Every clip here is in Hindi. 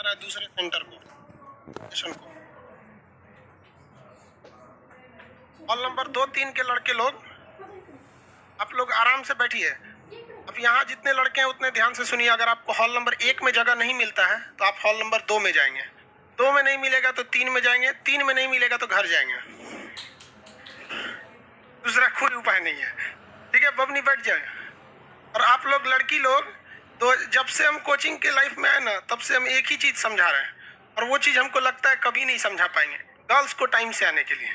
रहा है दूसरे सेंटर को, सेशन को। हॉल नंबर 2-3 के लड़के लोग, आप लोग आराम से बैठिए। अब यहाँ जितने लड़के हैं उतने ध्यान से सुनिए। अगर आपको हॉल नंबर 1 में जगह नहीं मिलता है तो आप हॉल नंबर 2 में जाएंगे, 2 में नहीं मिलेगा तो 3 में जाएंगे, 3 में नहीं मिलेगा तो घर जाएंगे। दूसरा कोई उपाय नहीं है, ठीक है? बबनी बैठ जाए। और आप लोग लड़की लोग तो जब से हम कोचिंग के लाइफ में आए ना, तब से हम एक ही चीज समझा रहे हैं, और वो चीज हमको लगता है कभी नहीं समझा पाएंगे। गर्ल्स को टाइम से आने के लिए।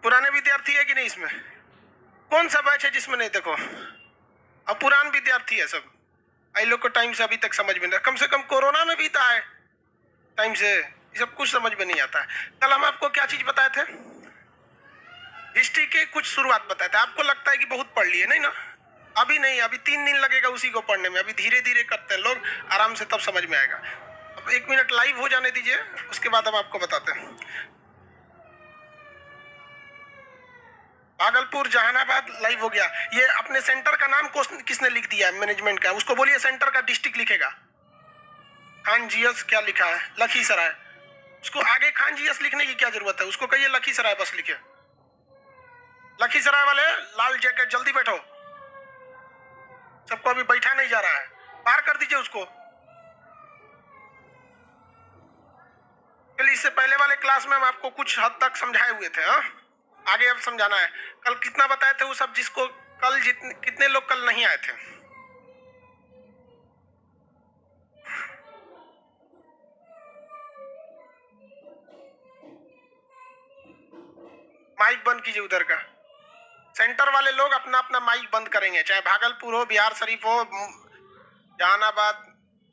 पुराने विद्यार्थी है कि नहीं इसमें? कौन सा बैच है जिसमें नहीं? देखो, अब पुरान विद्यार्थी है सब। आई लोग को टाइम से अभी तक समझ में नहीं, कम से कम कोरोना में भी था है टाइम से, ये सब कुछ समझ में नहीं आता है। कल हम आपको क्या चीज बताए थे? हिस्ट्री के कुछ शुरुआत बताए थे। आपको लगता है कि बहुत पढ़ लिए, नहीं ना? अभी नहीं, अभी 3 दिन लगेगा उसी को पढ़ने में। अभी धीरे धीरे करते हैं लोग आराम से, तब समझ में आएगा। अब 1 मिनट लाइव हो जाने दीजिए, उसके बाद हम आपको बताते हैं। भागलपुर जहानाबाद लाइव हो गया। ये अपने सेंटर का नाम किसने लिख दिया है? मैनेजमेंट का। उसको बोलिए सेंटर का डिस्ट्रिक्ट लिखेगा। खान जीएस क्या लिखा है? लखीसराय। उसको आगे खान जीएस लिखने की क्या जरूरत है? उसको कहिए लखीसराय बस लिखे। लखीसराय वाले लाल जैकेट जल्दी बैठो, सबको अभी बैठा नहीं जा रहा है, पार कर दीजिए उसको। इससे पहले वाले क्लास में हम आपको कुछ हद तक समझाए हुए थे। हाँ, आगे अब समझाना है। कल कितना बताए थे वो सब, जिसको कल कितने लोग कल नहीं आए थे? माइक बंद कीजिए उधर का। सेंटर वाले लोग अपना अपना माइक बंद करेंगे, चाहे भागलपुर हो, बिहार शरीफ हो, जहानाबाद,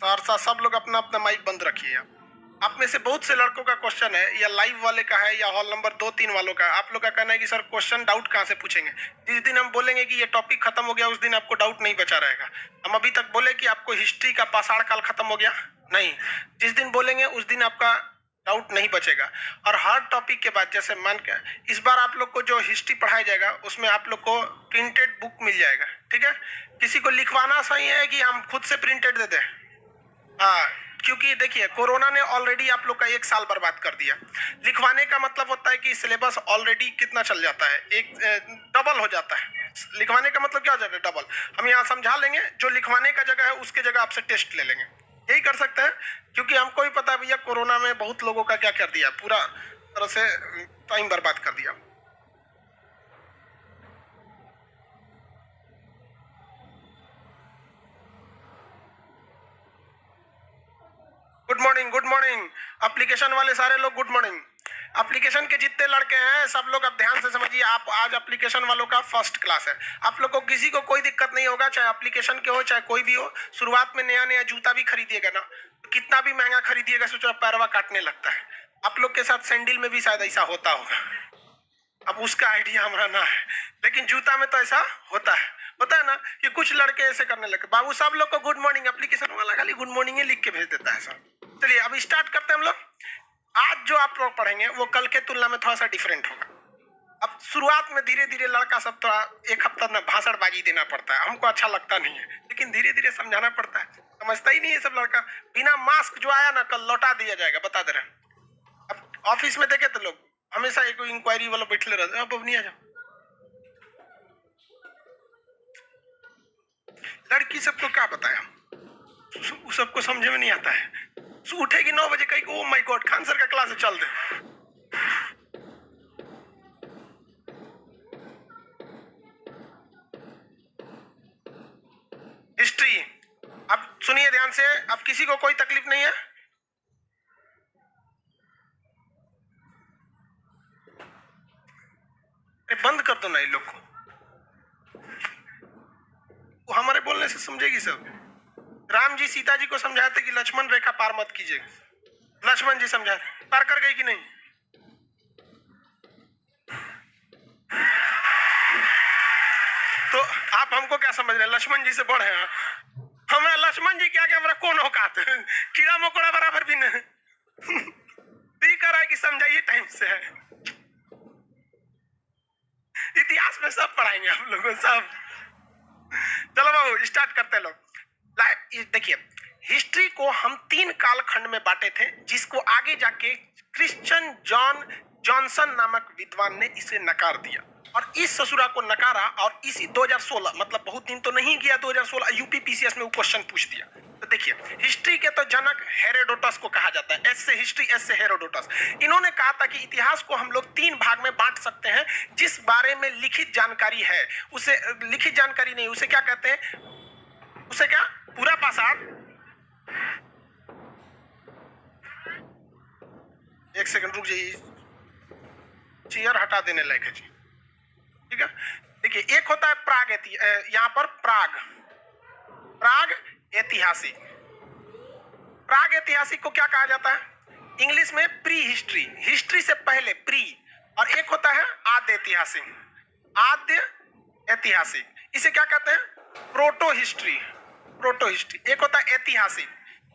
सहरसा, सब लोग अपना अपना माइक बंद रखिए। आप में से बहुत से लड़कों का क्वेश्चन है, या लाइव वाले का है या हॉल नंबर 2-3 वालों का। आप लोग का कहना है कि सर क्वेश्चन डाउट कहाँ से पूछेंगे? जिस दिन हम बोलेंगे कि ये टॉपिक खत्म हो गया, उस दिन आपको डाउट नहीं बचा रहेगा। हम अभी तक बोले कि आपको हिस्ट्री का पाषाण काल खत्म हो गया, नहीं। जिस दिन बोलेंगे उस दिन आपका डाउट नहीं बचेगा। और हर टॉपिक के बाद, जैसे मान के इस बार आप लोग को जो हिस्ट्री पढ़ाया जाएगा उसमें आप लोग को प्रिंटेड बुक मिल जाएगा, ठीक है? किसी को लिखवाना सही है कि हम खुद से प्रिंटेड दे दें? हाँ, क्योंकि देखिए कोरोना ने ऑलरेडी आप लोग का 1 साल बर्बाद कर दिया। लिखवाने का मतलब होता है कि सिलेबस ऑलरेडी कितना चल जाता है, एक डबल हो जाता है। लिखवाने का मतलब क्या हो जाता है? डबल। हम यहाँ समझा लेंगे, जो लिखवाने का जगह है उसके जगह आपसे टेस्ट ले लेंगे, यही कर सकते हैं। क्योंकि हमको भी पता है भैया कोरोना में बहुत लोगों का क्या कर दिया, पूरा तरह से टाइम बर्बाद कर दिया। Good morning, good morning. Application वाले सारे लोग गुड मॉर्निंग। एप्लीकेशन के जितने लड़के हैं सब लोग अब ध्यान से समझिए। आप आज एप्लीकेशन वालों का फर्स्ट क्लास है। आप लोग को किसी को कोई दिक्कत नहीं होगा, चाहे एप्लीकेशन के हो चाहे कोई भी हो। शुरुआत में नया नया जूता भी खरीदिएगा ना, तो कितना भी महंगा खरीदिएगा सोचो पैरवा काटने लगता है। आप लोग के साथ सैंडल में भी शायद ऐसा होता होगा, अब उसका आइडिया हमारा ना है, लेकिन जूता में तो ऐसा होता है। होता है ना कि कुछ लड़के ऐसे करने लगे। बाबू सब लोग को गुड मॉर्निंग, एप्लीकेशन वाला खाली गुड मॉर्निंग ही लिख के भेज देता है सब। चलिए अब स्टार्ट करते हैं हम लोग। आज जो आप लोग पढ़ेंगे वो कल के तुलना में थोड़ा सा डिफरेंट होगा। अब शुरुआत में धीरे धीरे लड़का सब थोड़ा 1 हफ्ता ना भाषणबाजी देना पड़ता है, हमको अच्छा लगता नहीं है, लेकिन धीरे धीरे समझाना पड़ता है। समझता ही नहीं है सब लड़का। बिना मास्क जो आया ना कल लौटा दिया जाएगा, बता दे रहे हैं। अब ऑफिस में देखे तो लोग हमेशा एक इंक्वायरी वाला बैठे रहते हैं, अब नहीं आ जाओ। लड़की सबको क्या बताया, सबको समझ में नहीं आता है। उठेगी 9 बजे कहीं oh my God Khan sir का क्लास है, चल दे। हिस्ट्री, अब सुनिए ध्यान से। अब किसी को कोई तकलीफ नहीं है? बंद कर दो ना इन लोग को, वो हमारे बोलने से समझेगी सब। राम जी सीता जी को समझाए थे कि लक्ष्मण रेखा पार मत कीजिए, लक्ष्मण जी समझाए, पार कर गई कि नहीं? तो आप हमको क्या समझ रहे हैं, लक्ष्मण जी से बड़े हैं? हमारा लक्ष्मण जी क्या हमारा कौन औकात है? कीड़ा मकोड़ा बराबर भी नहीं। ठीक कर रहा है कि समझाइए टाइम से है। इतिहास में सब पढ़ाएंगे हम लोगों सब। चलो बाबू स्टार्ट करते हैं लोग। देखिए हिस्ट्री को हम 3 कालखंड में बांटे थे, जिसको आगे जाके क्रिश्चियन जॉन जॉनसन नामक विद्वान ने इसे नकार दिया और इस ससुरा को नकारा और इसी 2016 मतलब बहुत दिन तो नहीं गया, 2016 यूपीपीसीएस में वो क्वेश्चन पूछ दिया। तो देखिए, हिस्ट्री के तो जनक हेरोडोटस को कहा जाता है, एस से हिस्ट्री, एस से हेरोडोटस। इन्होंने कहा था कि इतिहास को हम लोग 3 भाग में बांट सकते हैं, जिस बारे में लिखित जानकारी है उसे, लिखित जानकारी नहीं, उसे क्या कहते हैं, उसे क्या, पूरा पाषाण, एक सेकंड रुक जाइए, चेयर हटा देने लायक है जी, ठीक है। देखिए, एक होता है प्राग, यहाँ पर प्राग ऐतिहासिक। प्राग ऐतिहासिक को क्या कहा जाता है, इंग्लिश में प्री हिस्ट्री, हिस्ट्री से पहले प्री, और एक होता है आद्य ऐतिहासिक, आद्य ऐतिहासिक, इसे क्या कहते हैं, प्रोटो हिस्ट्री, प्रोटो हिस्ट्री। एक होता है ऐतिहासिक,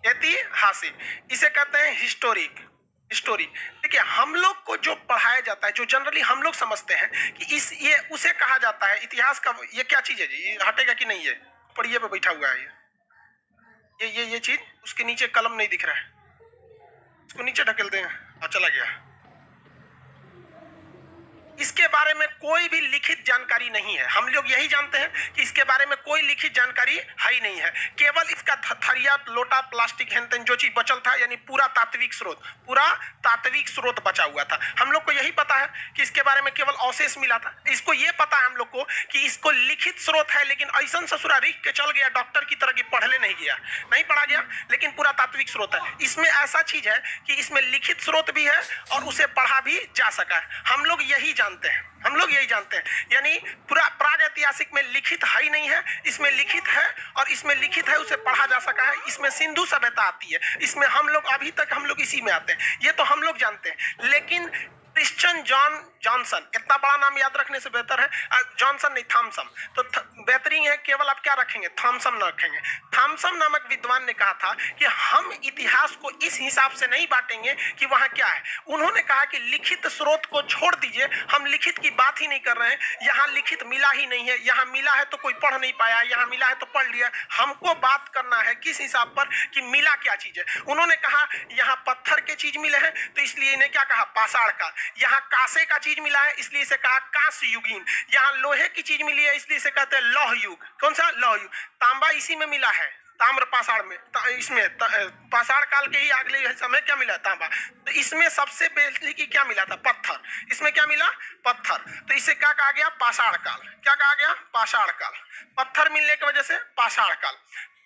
ऐतिहासिक, इसे कहते हैं हिस्टोरिक, हिस्टोरी। देखिए, हम लोग को जो पढ़ाया जाता है, जो जनरली हम लोग समझते हैं कि ये उसे कहा जाता है इतिहास का, ये क्या चीज है जी, ये हटेगा कि नहीं, है पढ़िए पे बैठा हुआ है ये चीज, उसके नीचे कलम नहीं दिख रहा है, इसको नीचे ढकेल दें, चला गया। इसके बारे में कोई भी लिखित जानकारी नहीं है, हम लोग यही जानते हैं कि इसके बारे में कोई लिखित जानकारी है ही नहीं है, केवल इसका थरिया, लोटा, प्लास्टिक, हेन जो चीज बचल था, यानी पूरा तात्विक स्रोत बचा हुआ था। हम लोग को यही पता है कि इसके बारे में केवल अवशेष मिला था। इसको ये पता है हम लोग को कि इसको लिखित स्रोत है, लेकिन ऐसा ससुरा रिख के चल गया डॉक्टर की तरह की, पढ़ले नहीं गया, नहीं पढ़ा गया, लेकिन पूरा तात्विक स्रोत है। इसमें ऐसा चीज है कि इसमें लिखित स्रोत भी है और उसे पढ़ा भी जा सका है। हम लोग यही जानते हैं, हम लोग यही जानते हैं, यानी पूरा प्राग ऐतिहासिक में लिखित है ही नहीं है, इसमें लिखित है, और इसमें लिखित है उसे पढ़ा जा सका है। इसमें सिंधु सभ्यता आती है, इसमें हम लोग अभी तक हम लोग इसी में आते हैं, ये तो हम लोग जानते हैं। लेकिन क्रिश्चियन जॉन जॉनसन, इतना बड़ा नाम याद रखने से बेहतर है जॉनसन नहीं, थॉमसन, तो बेहतरीन है, केवल आप क्या रखेंगे, थॉमसन न रखेंगे। थॉमसन नामक विद्वान ने कहा था कि हम इतिहास को इस हिसाब से नहीं बांटेंगे कि वहां क्या है। उन्होंने कहा कि लिखित स्रोत को छोड़ दीजिए, हम लिखित की बात ही नहीं कर रहे हैं, यहाँ लिखित मिला ही नहीं है, यहाँ मिला है तो कोई पढ़ नहीं पाया, यहाँ मिला है तो पढ़ लिया। हमको बात करना है किस हिसाब पर कि मिला क्या चीज है। उन्होंने कहा यहाँ पत्थर के चीज मिले हैं, तो इसलिए इन्हें क्या कहा, पाषाण काल। यहाँ कांसे का चीज मिला है, इसलिए इसे कहा कांस्य युगीन। यहाँ लोहे की चीज मिली है, इसलिए इसे कहते हैं लौह युग। कौन सा, लौह युग। तांबा इसी में मिला है, ताम्र पाषाण में, इसमें पाषाण काल के ही अगले समय क्या मिला, तांबा। तो इसमें सबसे बेसिक क्या मिला था, पत्थर। इसमें क्या मिला, पत्थर, तो इसे क्या कहा गया, पाषाण काल। क्या कहा गया, पाषाण काल। पत्थर मिलने की वजह से पाषाण काल।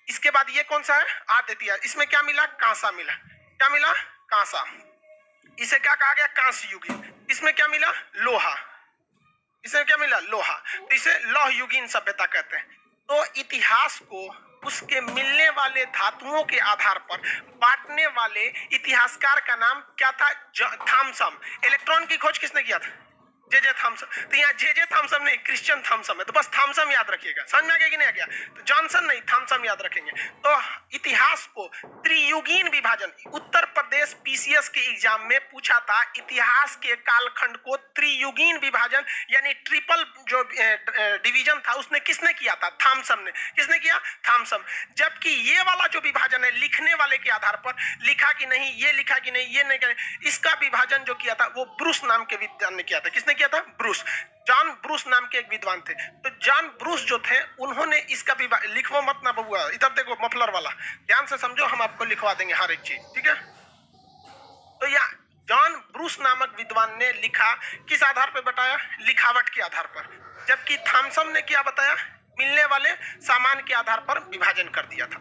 इसके बाद ये कौन सा है, आद्य ऐतिहासिक। इसमें क्या मिला, कांसा मिला। क्या मिला, कांसा। इसे क्या कहा गया, कांस्य युगीन। इसमें क्या मिला, लोहा। इसमें क्या मिला, लोहा, तो इसे लौह युगीन सभ्यता कहते हैं। तो इतिहास को उसके मिलने वाले धातुओं के आधार पर बांटने वाले इतिहासकार का नाम क्या था, थॉमसन। इलेक्ट्रॉन की खोज किसने किया था, जे थॉमसन। तो यहाँ जे थॉमसन नहीं, क्रिश्चियन थॉमसन है, तो बस थॉमसन याद रखिएगा। समझ में आ गया कि नहीं आ गया, तो जॉनसन नहीं, थॉमसन याद रखेंगे। तो इतिहास को त्रियुगीन विभाजन, उत्तर प्रदेश पीसीएस के एग्जाम में पूछा था, इतिहास के कालखंड को त्रियुगीन विभाजन यानी ट्रिपल जो डिवीजन था उसने किसने किया था, थॉमसन ने। किसने किया, थॉमसन। जबकि ये वाला जो विभाजन है लिखने वाले के आधार पर, लिखा कि नहीं, ये लिखा कि नहीं, ये नहीं, इसका विभाजन जो किया था वो ब्रूस नाम के विद्वान ने किया था। किसने किया था, ब्रूस, जॉन ब्रूस नाम के एक विद्वान थे। तो जॉन ब्रूस जो थे उन्होंने इसका लिखवा मत ना बबुआ, इधर देखो मफलर वाला, ध्यान से समझो, हम आपको लिखवा देंगे हर एक चीज, ठीक है। तो यहाँ जॉन ब्रूस नामक विद्वान ने लिखा, किस आधार पर बताया, लिखावट के आधार पर। जबकि थॉमसन ने क्या बताया, मिलने वाले सामान के आधार पर विभाजन कर दिया था।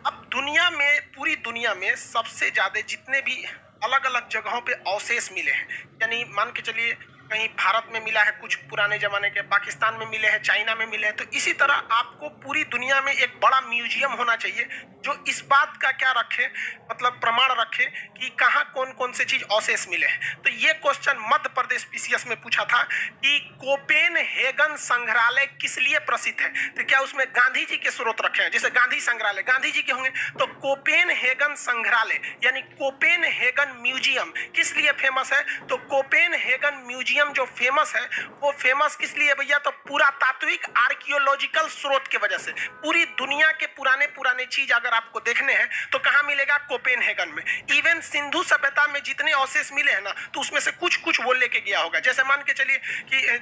अब दुनिया में, पूरी दुनिया में सबसे ज्यादा जितने भी अलग अलग जगहों पे अवशेष मिले हैं, यानी मान के चलिए कहीं भारत में मिला है, कुछ पुराने जमाने के, पाकिस्तान में मिले हैं, चाइना में मिले हैं, तो इसी तरह आपको पूरी दुनिया में एक बड़ा म्यूजियम होना चाहिए जो इस बात का क्या रखे, मतलब प्रमाण रखे कि कहाँ कौन कौन से चीज अवशेष मिले हैं। तो ये क्वेश्चन मध्य प्रदेश पीसीएस में पूछा था कि कोपेनहेगन संग्रहालय किस लिए प्रसिद्ध है। तो क्या उसमें गांधी जी के स्रोत रखे हैं, जैसे गांधी संग्रहालय गांधी जी के होंगे, तो कोपेनहेगन संग्रहालय यानी कोपेनहेगन म्यूजियम किस लिए फेमस है, तो कोपेनहेगन म्यूजियम म्यूजियम जो फेमस है वो फेमस किस लिए भैया, तो पुरातात्विक आर्कियोलॉजिकल स्रोत की वजह से। पूरी दुनिया के पुराने पुराने चीज अगर आपको देखने हैं तो कहां मिलेगा, कोपेनहेगन में। इवन सिंधु सभ्यता में जितने अवशेष मिले हैं ना, तो उसमें से कुछ कुछ वो लेके गया होगा। जैसे मान के चलिए कि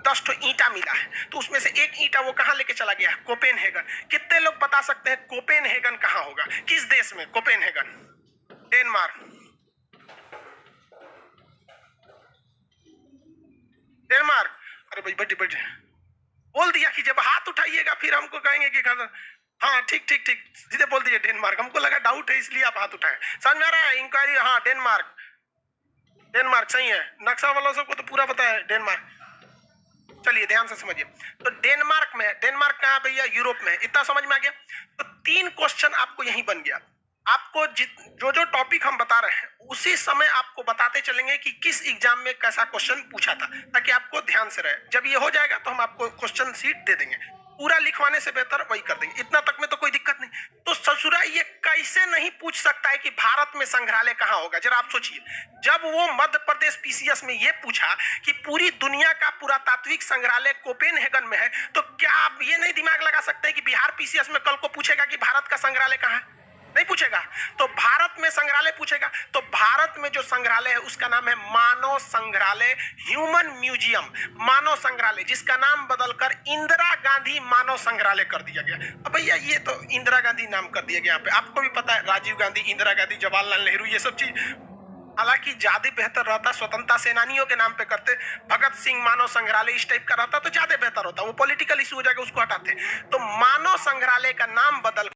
10 ठो ईंटा मिला है, तो उसमें से एक ईंटा वो कहां लेके चला गया, कोपेनहेगन। कितने लोग बता सकते हैं कोपेनहेगन कहां होगा, किस देश में कोपेनहेगन? डेनमार्क। डेनमार्क। अरे भाई बड़ी बड़ी बोल दिया कि जब हाथ उठाइएगा फिर हमको कहेंगे कि हाँ ठीक ठीक ठीक, सीधे बोल दिए डेनमार्क। हमको लगा डाउट है इसलिए आप हाथ उठाए। समझ में आ रहा है? इंक्वायरी, हाँ डेनमार्क। डेनमार्क सही है, नक्शा वालों सबको तो पूरा पता है डेनमार्क। चलिए ध्यान से समझिए, तो डेनमार्क में, डेनमार्क कहाँ भैया, यूरोप में। इतना समझ में आ गया? तो 3 क्वेश्चन आपको यही बन गया। आपको जो जो टॉपिक हम बता रहे हैं उसी समय आपको बताते चलेंगे कि किस एग्जाम में कैसा क्वेश्चन पूछा था, ताकि आपको ध्यान से रहे। जब ये हो जाएगा तो हम आपको क्वेश्चन सीट दे देंगे, पूरा लिखवाने से बेहतर वही कर देंगे। इतना तक में तो कोई दिक्कत नहीं। तो ससुरा ये कैसे नहीं पूछ सकता है कि भारत में संग्रहालय कहाँ होगा? जरा आप सोचिए, जब वो मध्य प्रदेश पीसीएस में ये पूछा कि पूरी दुनिया का पुरातात्विक संग्रहालय कोपेनहेगन में है, तो क्या आप ये नहीं दिमाग लगा सकते हैं कि बिहार पीसीएस में कल को पूछेगा कि भारत का संग्रहालय कहाँ है? नहीं पूछेगा। तो भारत में संग्रहालय पूछेगा, तो भारत में जो संग्रहालय है उसका नाम है मानव संग्रहालय, ह्यूमन म्यूजियम, मानव संग्रहालय, जिसका नाम बदलकर इंदिरा गांधी मानव संग्रहालय कर दिया गया। अब भैया ये तो इंदिरा गांधी नाम कर दिया गया यहाँ पे। आपको भी पता है राजीव गांधी, इंदिरा गांधी, जवाहरलाल नेहरू, ये सब चीज हालांकि ज्यादा बेहतर रहता स्वतंत्रता सेनानियों के नाम पे करते। भगत सिंह मानव संग्रहालय इस टाइप का रहता तो ज्यादा बेहतर होता। वो पॉलिटिकल इशू हो जाएगा, उसको हटाते। तो मानव संग्रहालय का नाम बदल